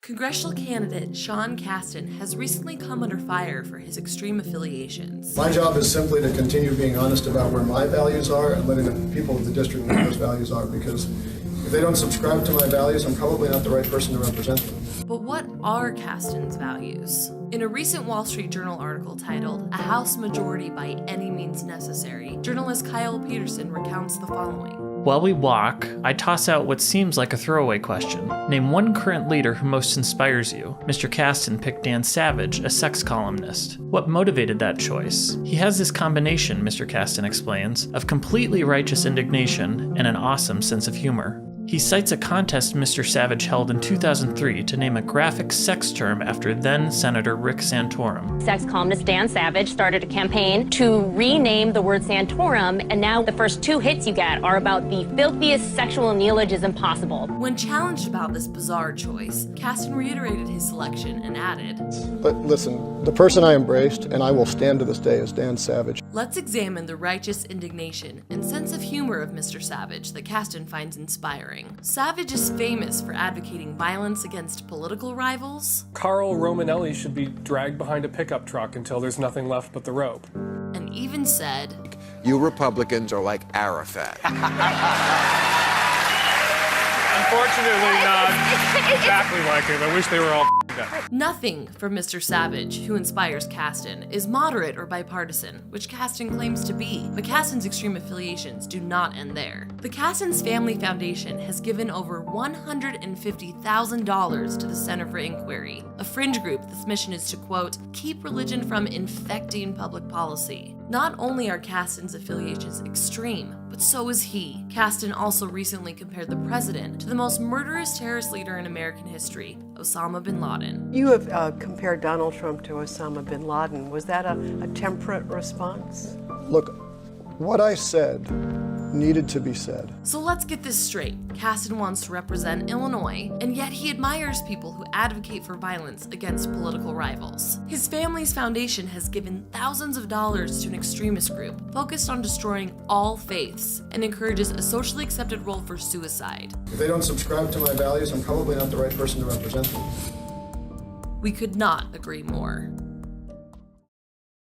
Congressional candidate Sean Casten has recently come under fire for his extreme affiliations. My job is simply to continue being honest about where my values are and letting the people of the district know those values are, because if they don't subscribe to my values, I'm probably not the right person to represent them. But what are Casten's values? In a recent Wall Street Journal article titled "A House Majority by Any Means Necessary," journalist Kyle Peterson recounts the following. While we walk, I toss out what seems like a throwaway question. Name one current leader who most inspires you. Mr. Casten picked Dan Savage, a sex columnist. What motivated that choice? He has this combination, Mr. Casten explains, of completely righteous indignation and an awesome sense of humor. He cites a contest Mr. Savage held in 2003 to name a graphic sex term after then-Senator Rick Santorum. Sex columnist Dan Savage started a campaign to rename the word Santorum, and now the first two hits you get are about the filthiest sexual neologism possible. When challenged about this bizarre choice, Casten reiterated his selection and added, But listen, the person I embraced, and I will stand to this day, is Dan Savage. Let's examine the righteous indignation and sense of humor of Mr. Savage that Casten finds inspiring. Savage is famous for advocating violence against political rivals. Carl Romanelli should be dragged behind a pickup truck until there's nothing left but the rope. And even said, You Republicans are like Arafat. Unfortunately, not exactly like him. I wish they were all dead. nothing from Mr. Savage, who inspires Casten, is moderate or bipartisan, which Casten claims to be, but Casten's extreme affiliations do not end there. The Casten's Family Foundation has given over $150,000 to the Center for Inquiry, a fringe group that's mission is to, quote, keep religion from infecting public policy. Not only are Casten's affiliations extreme, but so is he. Casten also recently compared the president to the most murderous terrorist leader in American history, Osama bin Laden. You have compared Donald Trump to Osama bin Laden. Was that a temperate response? Look, what I said needed to be said. So let's get this straight. Casten wants to represent Illinois, and yet he admires people who advocate for violence against political rivals. His family's foundation has given thousands of dollars to an extremist group focused on destroying all faiths and encourages a socially accepted role for suicide. If they don't subscribe to my values, I'm probably not the right person to represent them. We could not agree more.